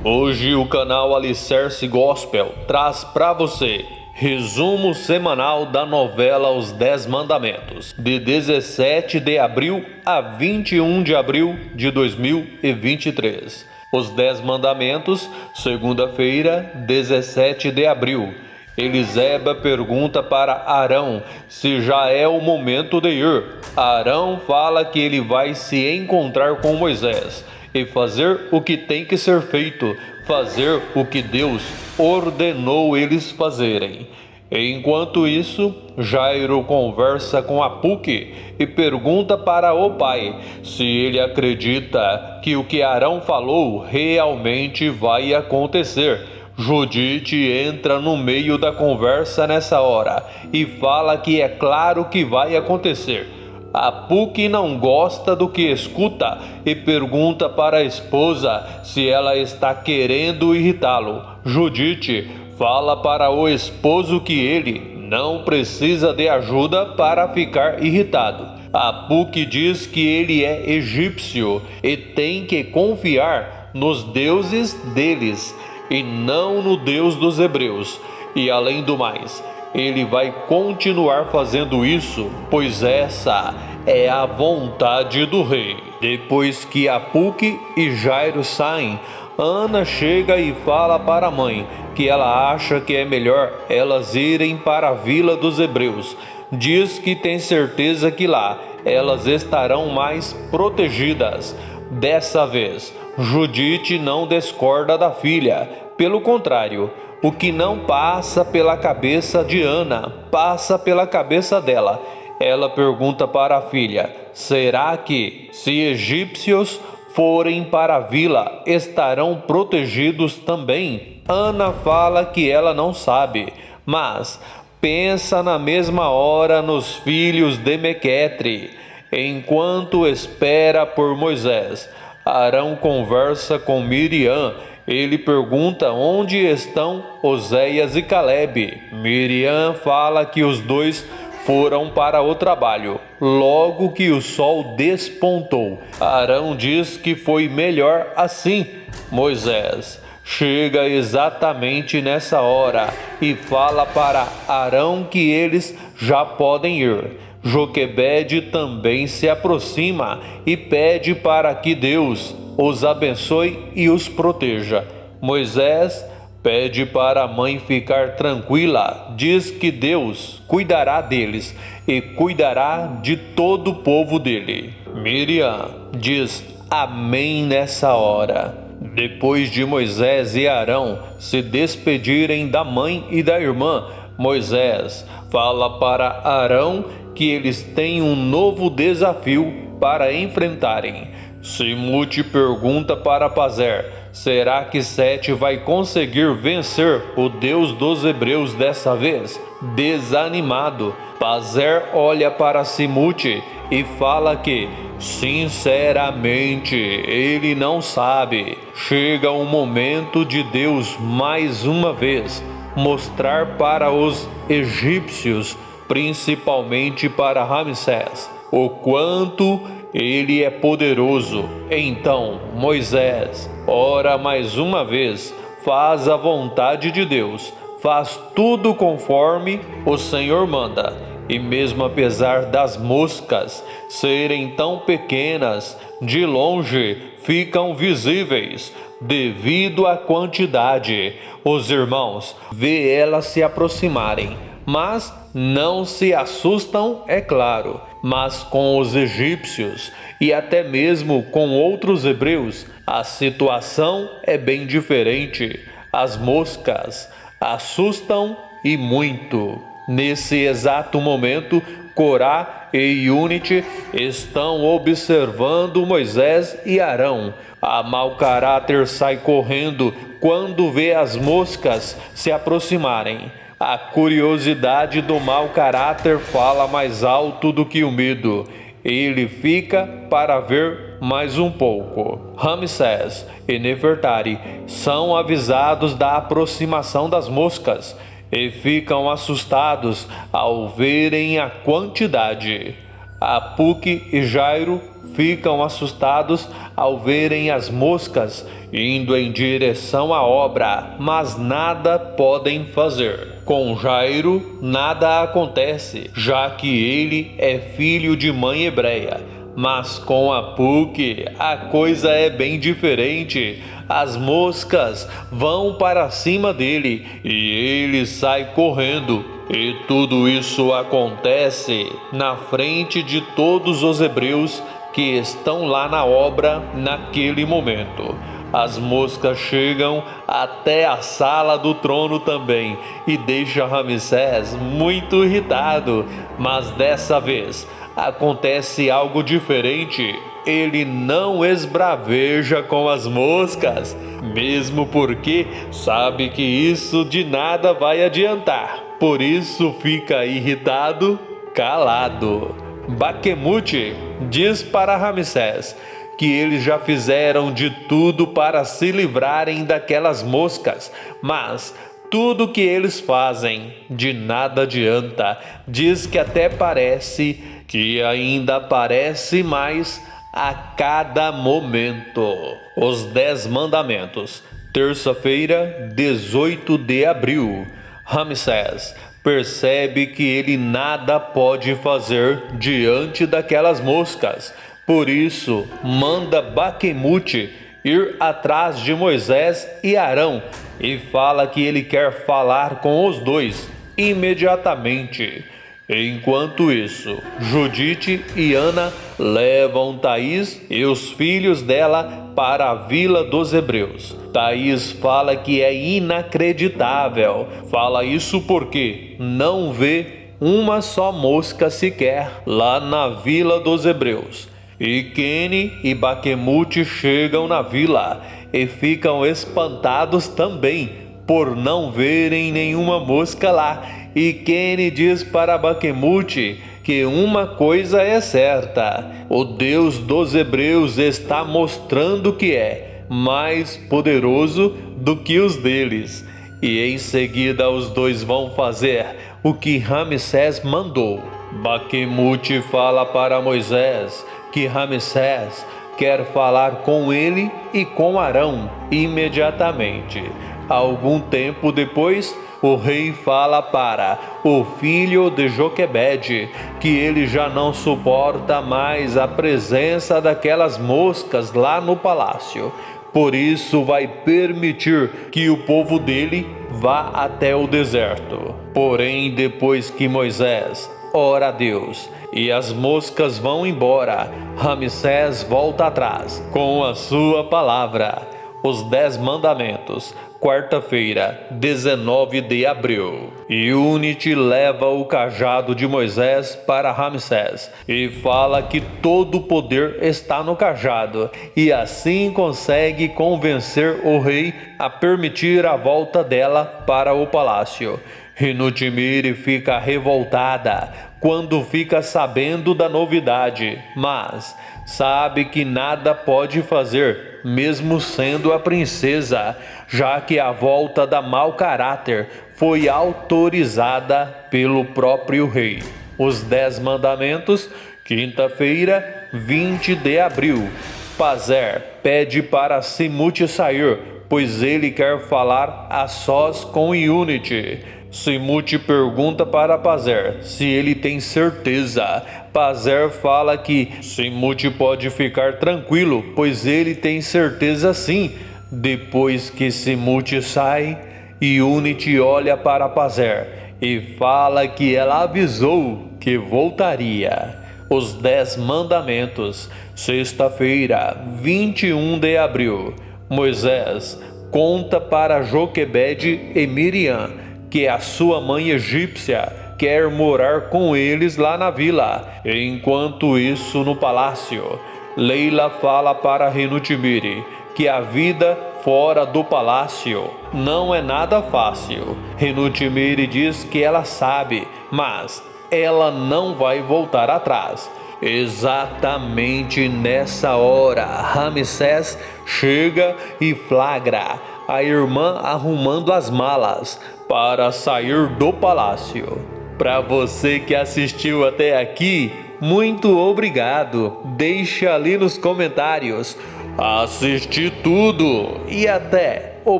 Hoje o canal Alicerce Gospel traz para você resumo semanal da novela Os 10 Mandamentos, de 17 de abril a 21 de abril de 2023. Os 10 Mandamentos, segunda-feira, 17 de abril. Eliseba pergunta para Arão se já é o momento de ir. Arão fala que ele vai se encontrar com Moisés e fazer o que tem que ser feito, fazer o que Deus ordenou eles fazerem. Enquanto isso, Jairo conversa com Apuque e pergunta para o pai se ele acredita que o que Arão falou realmente vai acontecer. Judite entra no meio da conversa nessa hora e fala que é claro que vai acontecer. Apuque não gosta do que escuta e pergunta para a esposa se ela está querendo irritá-lo. Judite fala para o esposo que ele não precisa de ajuda para ficar irritado. Apuque diz que ele é egípcio e tem que confiar nos deuses deles e não no Deus dos hebreus. E além do mais, ele vai continuar fazendo isso, pois essa é a vontade do rei. Depois que Apuque e Jairo saem, Ana chega e fala para a mãe que ela acha que é melhor elas irem para a vila dos hebreus. Diz que tem certeza que lá elas estarão mais protegidas. Dessa vez, Judite não discorda da filha. Pelo contrário, o que não passa pela cabeça de Ana, passa pela cabeça dela. Ela pergunta para a filha: será que, se egípcios forem para a vila, estarão protegidos também? Ana fala que ela não sabe, mas pensa na mesma hora nos filhos de Mequetre. Enquanto espera por Moisés, Arão conversa com Miriam. Ele pergunta onde estão Oséias e Calebe. Miriam fala que os dois foram para o trabalho, logo que o sol despontou. Arão diz que foi melhor assim. Moisés chega exatamente nessa hora e fala para Arão que eles já podem ir. Joquebede também se aproxima e pede para que Deus os abençoe e os proteja. Moisés pede para a mãe ficar tranquila, diz que Deus cuidará deles e cuidará de todo o povo dele. Miriam diz amém nessa hora. Depois de Moisés e Arão se despedirem da mãe e da irmã, Moisés fala para Arão que eles têm um novo desafio para enfrentarem. Simute pergunta para Pazer: será que Sete vai conseguir vencer o Deus dos hebreus dessa vez? Desanimado, Pazer olha para Simute e fala que, sinceramente, ele não sabe. Chega o momento de Deus mais uma vez mostrar para os egípcios, principalmente para Ramsés, o quanto ele é poderoso. Então Moisés ora mais uma vez, faz a vontade de Deus, faz tudo conforme o Senhor manda. E mesmo apesar das moscas serem tão pequenas, de longe ficam visíveis devido à quantidade. Os irmãos vê elas se aproximarem, mas não se assustam, é claro. Mas com os egípcios e até mesmo com outros hebreus, a situação é bem diferente. As moscas assustam e muito. Nesse exato momento, Corá e Unity estão observando Moisés e Arão. A mau caráter sai correndo quando vê as moscas se aproximarem. A curiosidade do mau caráter fala mais alto do que o medo. Ele fica para ver mais um pouco. Ramsés e Nefertari são avisados da aproximação das moscas e ficam assustados ao verem a quantidade. Apuque e Jairo ficam assustados ao verem as moscas indo em direção à obra, mas nada podem fazer. Com Jairo, nada acontece, já que ele é filho de mãe hebreia. Mas com Apuque, a coisa é bem diferente. As moscas vão para cima dele e ele sai correndo. E tudo isso acontece na frente de todos os hebreus que estão lá na obra naquele momento. As moscas chegam até a sala do trono também e deixam Ramsés muito irritado, mas dessa vez acontece algo diferente. Ele não esbraveja com as moscas, mesmo porque sabe que isso de nada vai adiantar. Por isso fica irritado, calado. Baquemute diz para Ramsés que eles já fizeram de tudo para se livrarem daquelas moscas, mas tudo que eles fazem de nada adianta. Diz que até parece que ainda aparece mais a cada momento. Os 10 Mandamentos, terça-feira, 18 de abril. Ramsés percebe que ele nada pode fazer diante daquelas moscas. Por isso, manda Baquemute ir atrás de Moisés e Arão e fala que ele quer falar com os dois imediatamente. Enquanto isso, Judite e Ana levam Thaís e os filhos dela para a vila dos hebreus. Thaís fala que é inacreditável. Fala isso porque não vê uma só mosca sequer lá na vila dos hebreus. E Quene e Baquemute chegam na vila e ficam espantados também por não verem nenhuma mosca lá. E Quene diz para Baquemute que uma coisa é certa: o Deus dos hebreus está mostrando que é mais poderoso do que os deles. E em seguida os dois vão fazer o que Ramsés mandou. Baquemute fala para Moisés que Ramsés quer falar com ele e com Arão imediatamente. Algum tempo depois, o rei fala para o filho de Joquebede que ele já não suporta mais a presença daquelas moscas lá no palácio. Por isso vai permitir que o povo dele vá até o deserto. Porém, depois que Moisés ora a Deus e as moscas vão embora, Ramsés volta atrás com a sua palavra. Os 10 Mandamentos, quarta-feira, 19 de abril. Unity leva o cajado de Moisés para Ramsés e fala que todo o poder está no cajado, e assim consegue convencer o rei a permitir a volta dela para o palácio. Rinutimire fica revoltada quando fica sabendo da novidade, mas sabe que nada pode fazer, mesmo sendo a princesa, já que a volta da mau caráter foi autorizada pelo próprio rei. Os 10 Mandamentos, quinta-feira, 20 de abril. Pazer pede para Simute sair, pois ele quer falar a sós com Unity. Simute pergunta para Pazer se ele tem certeza. Pazer fala que Simute pode ficar tranquilo, pois ele tem certeza sim. Depois que Simute sai, Unity olha para Pazer e fala que ela avisou que voltaria. Os 10 Mandamentos, sexta-feira, 21 de abril. Moisés conta para Joquebede e Miriam que a sua mãe egípcia quer morar com eles lá na vila. Enquanto isso, no palácio, Leila fala para Rinutimire que a vida fora do palácio não é nada fácil. Rinutimire diz que ela sabe, mas ela não vai voltar atrás. Exatamente nessa hora, Ramsés chega e flagra a irmã arrumando as malas para sair do palácio. Para você que assistiu até aqui, Muito obrigado. Deixe ali nos comentários. Assisti tudo e até o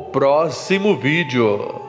próximo vídeo.